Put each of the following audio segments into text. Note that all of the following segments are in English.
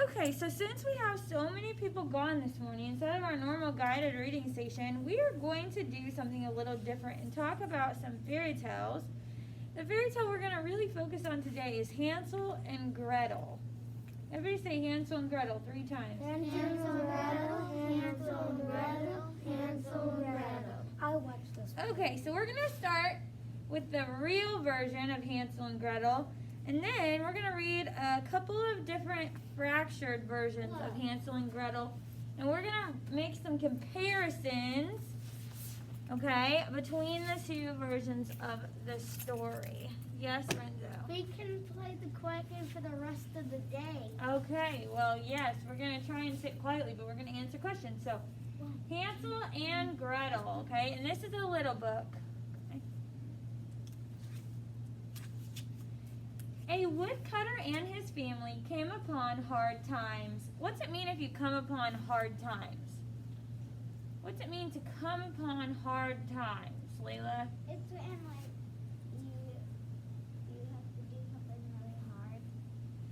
Okay, so since we have so many people gone this morning, instead of our normal guided reading station, we are going to do something a little different and talk about some fairy tales. The fairy tale we're going to really focus on today is Hansel and Gretel. Everybody say Hansel and Gretel 3 times. Hansel and Gretel, Hansel and Gretel, Hansel and Gretel. I watched this one. Okay, so we're going to start with the real version of Hansel and Gretel, and then we're going to read a couple of different fractured versions of Hansel and Gretel, and we're going to make some comparisons, okay, between the 2 versions of the story. Yes, Renzo? We can play the quiet game for the rest of the day. Okay, well, yes, we're going to try and sit quietly, but we're going to answer questions. So, Hansel and Gretel, okay, and this is a little book. A woodcutter and his family came upon hard times. What's it mean if you come upon hard times? What's it mean to come upon hard times, Layla? It's when like you have to do something really hard.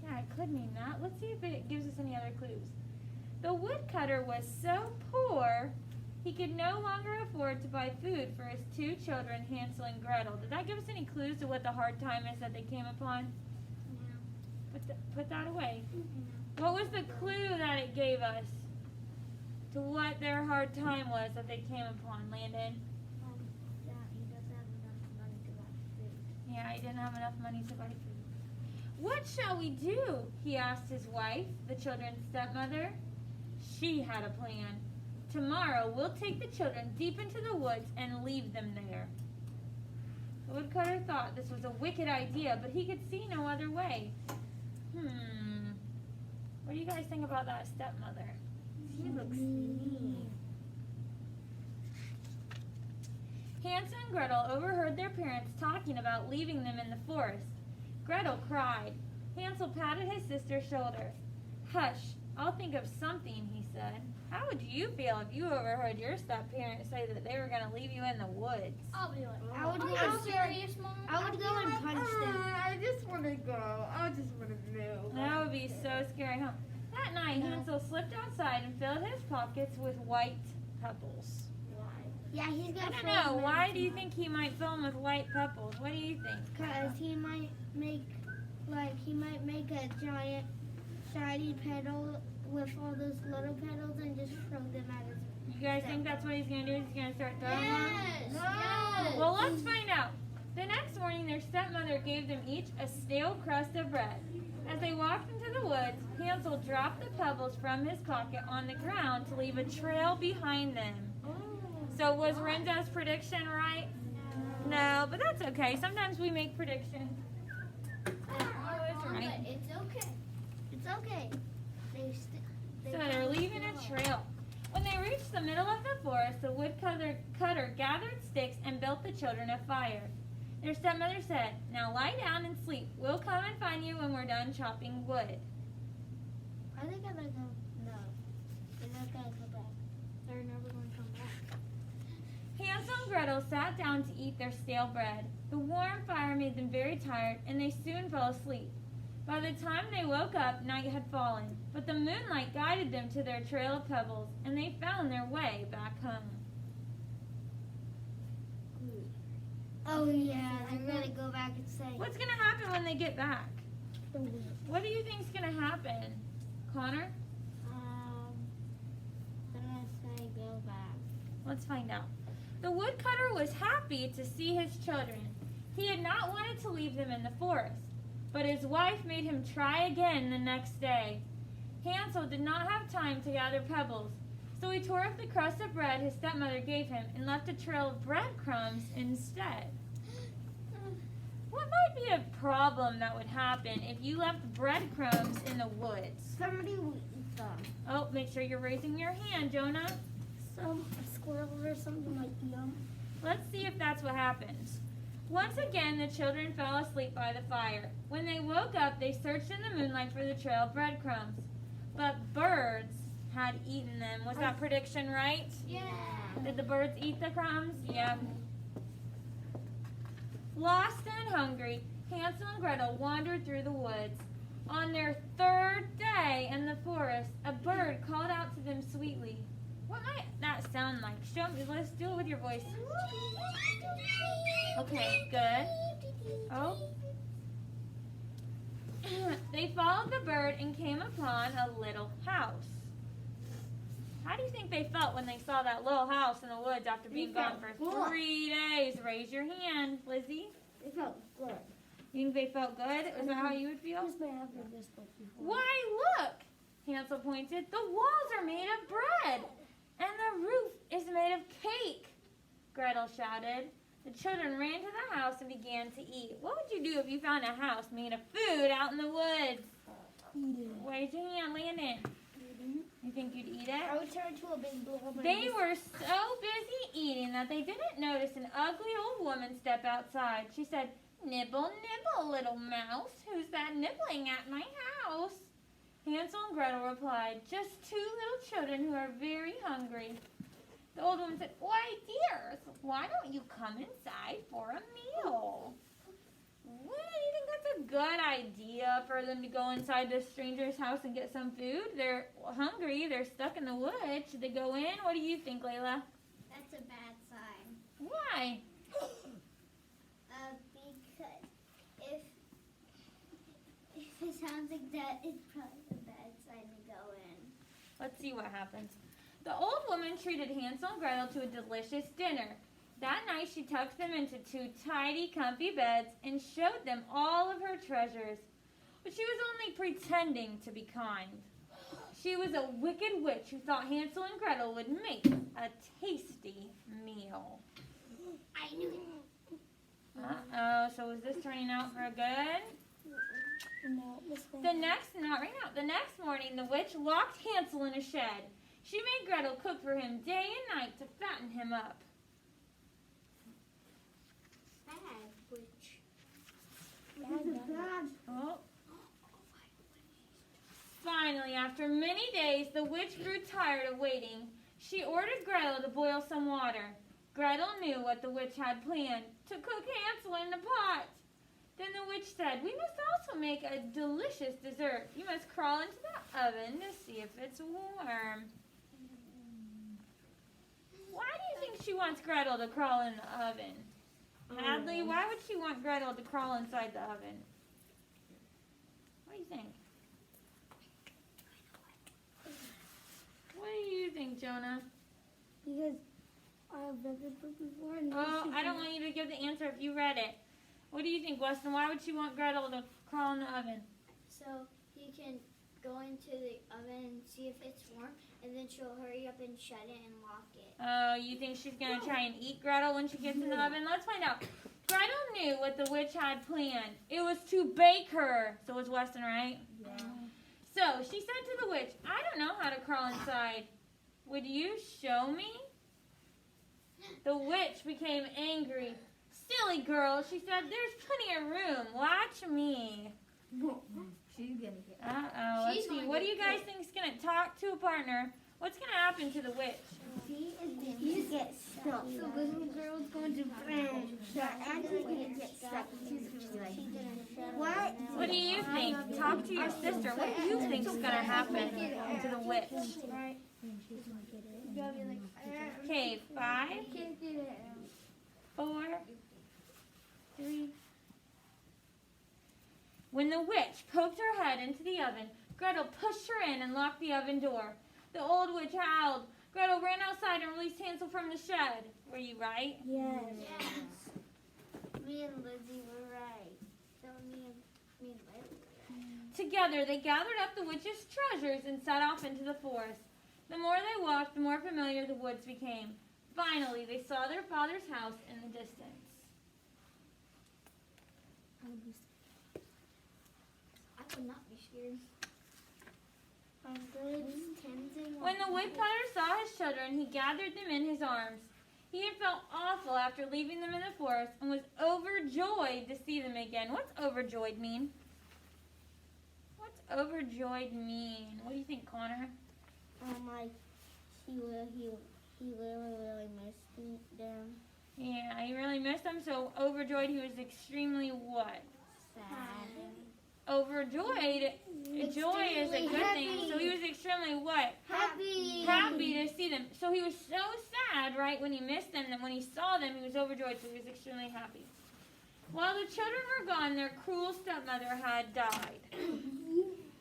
Yeah, it could mean that. Let's see if it gives us any other clues. The woodcutter was so poor he could no longer afford to buy food for his 2 children, Hansel and Gretel. Did that give us any clues to what the hard time is that they came upon? No. Put that away. Mm-hmm. What was the clue that it gave us to what their hard time was that they came upon, Landon? Yeah, he doesn't have enough money to buy food. Yeah, he didn't have enough money to buy food. What shall we do? He asked his wife, the children's stepmother. She had a plan. Tomorrow we'll take the children deep into the woods and leave them there. The woodcutter thought this was a wicked idea, but he could see no other way. What do you guys think about that stepmother? She looks mean. Hansel and Gretel overheard their parents talking about leaving them in the forest. Gretel cried. Hansel patted his sister's shoulder. Hush, I'll think of something, he said. How would you feel if you overheard your step-parents say that they were going to leave you in the woods? I'll be like, I would go serious, Mom. I would go and punch them. I just want to go. I just want to know. That would be so scary, huh? That night, Hansel slipped outside and filled his pockets with white pebbles. Yeah, he's gonna. I don't know. Why do you think he might fill them with white pebbles? What do you think? Because he might make a giant shiny petal with all those little petals and just throw them at his. You guys think that's what he's going to do? He's going to start throwing them? Yes. Well, let's find out. The next morning, their stepmother gave them each a stale crust of bread. As they walked into the woods, Hansel dropped the pebbles from his pocket on the ground to leave a trail behind them. So was Renzo's prediction right? No, but that's okay. Sometimes we make predictions. Right. It's okay. It's okay. So they're leaving a trail. When they reached the middle of the forest, the woodcutter gathered sticks and built the children a fire. Their stepmother said, "Now lie down and sleep. We'll come and find you when we're done chopping wood." Are they gonna go? No. They're not gonna come back. They're never going to come back. Hansel and Gretel sat down to eat their stale bread. The warm fire made them very tired, and they soon fell asleep. By the time they woke up, night had fallen, but the moonlight guided them to their trail of pebbles, and they found their way back home. Oh yeah, they're gonna go back and say. What's going to happen when they get back? What do you think's going to happen? Connor? They're gonna say go back. Let's find out. The woodcutter was happy to see his children. He had not wanted to leave them in the forest, but his wife made him try again the next day. Hansel did not have time to gather pebbles, so he tore up the crust of bread his stepmother gave him and left a trail of breadcrumbs instead. What might be a problem that would happen if you left breadcrumbs in the woods? Somebody will eat them. Oh, make sure you're raising your hand, Jonah. Some squirrel or something might eat them. Let's see if that's what happens. Once again, the children fell asleep by the fire. When they woke up, they searched in the moonlight for the trail of breadcrumbs. But birds had eaten them. Was that prediction right? Yeah. Did the birds eat the crumbs? Yeah. Lost and hungry, Hansel and Gretel wandered through the woods. On their 3rd day and the your voice. Okay, good. Oh. They followed the bird and came upon a little house. How do you think they felt when they saw that little house in the woods after being gone for 3 days? Raise your hand, Lizzie. It felt good. You think they felt good? Is that how you would feel? Why, look! Hansel pointed. The walls are made of bread, and the roof is made of cake. Gretel shouted. The children ran to the house and began to eat. What would you do if you found a house made of food out in the woods? Raise your hand, Landon. You think you'd eat it? I would turn into a big blob. They were so busy eating that they didn't notice an ugly old woman step outside. She said, "Nibble, nibble, little mouse. Who's that nibbling at my house?" Hansel and Gretel replied, "Just 2 little children who are very hungry." The old woman said, "Why, dears, why don't you come inside for a meal?" Well, you think that's a good idea for them to go inside this stranger's house and get some food? They're hungry. They're stuck in the woods. Should they go in? What do you think, Layla? That's a bad sign. Why? Because if it sounds like that, it's probably a bad sign to go in. Let's see what happens. The old woman treated Hansel and Gretel to a delicious dinner. That night she tucked them into 2 tidy, comfy beds and showed them all of her treasures. But she was only pretending to be kind. She was a wicked witch who thought Hansel and Gretel would make a tasty meal. I knew it. Uh-oh, so is this turning out for good? No, Not right now. The next morning, the witch locked Hansel in a shed. She made Gretel cook for him day and night to fatten him up. Bad witch. Oh. Finally, after many days, the witch grew tired of waiting. She ordered Gretel to boil some water. Gretel knew what the witch had planned, to cook Hansel in the pot. Then the witch said, "We must also make a delicious dessert. You must crawl into the oven to see if it's warm." Why do you think she wants Gretel to crawl in the oven? Hadley, why would she want Gretel to crawl inside the oven? What do you think? What do you think, Jonah? Because I've read the book before. And I don't want you to give the answer if you read it. What do you think, Weston? Why would she want Gretel to crawl in the oven? So he can go into the oven and see if it's warm, and then she'll hurry up and shut it and lock it. Oh, you think she's going to try and eat Gretel when she gets in the oven? Let's find out. Gretel knew what the witch had planned. It was to bake her. So was Weston right? Yeah. So she said to the witch, "I don't know how to crawl inside. Would you show me?" The witch became angry. "Silly girl," she said, "there's plenty of room. Watch me." She's gonna get. Uh-oh. Let's see. What do you guys think is going to talk to a partner? What's going to happen to the witch? She is going to get stuck. The little girl's going to drown. Actually going to get stuck. She's going to be like, "What?" What do you think? Talk to your sister. What do you think is going to happen to the witch? Okay, 5, 4, 3. When the witch poked her head into the oven, Gretel pushed her in and locked the oven door. The old witch howled. Gretel ran outside and released Hansel from the shed. Were you right? Yes. Me and Lizzie were right. So me and Lizzie were right. Together, they gathered up the witch's treasures and set off into the forest. The more they walked, the more familiar the woods became. Finally, they saw their father's house in the distance. I would not be scared. I'm good. When the woodcutter saw his children, he gathered them in his arms. He had felt awful after leaving them in the forest and was overjoyed to see them again. What's overjoyed mean? What's overjoyed mean? What do you think, Connor? Like he really missed them. Yeah, he really missed them, so overjoyed he was extremely what? Sad. Overjoyed. Joy is a good thing. So he was extremely what? Happy. Happy. be to see them. So he was so sad, right, when he missed them, that when he saw them, he was overjoyed, so he was extremely happy. While the children were gone, their cruel stepmother had died.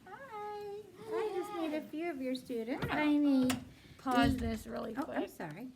Hi. I just need a few of your students. I need. Pause this really Oh, quick. I'm sorry.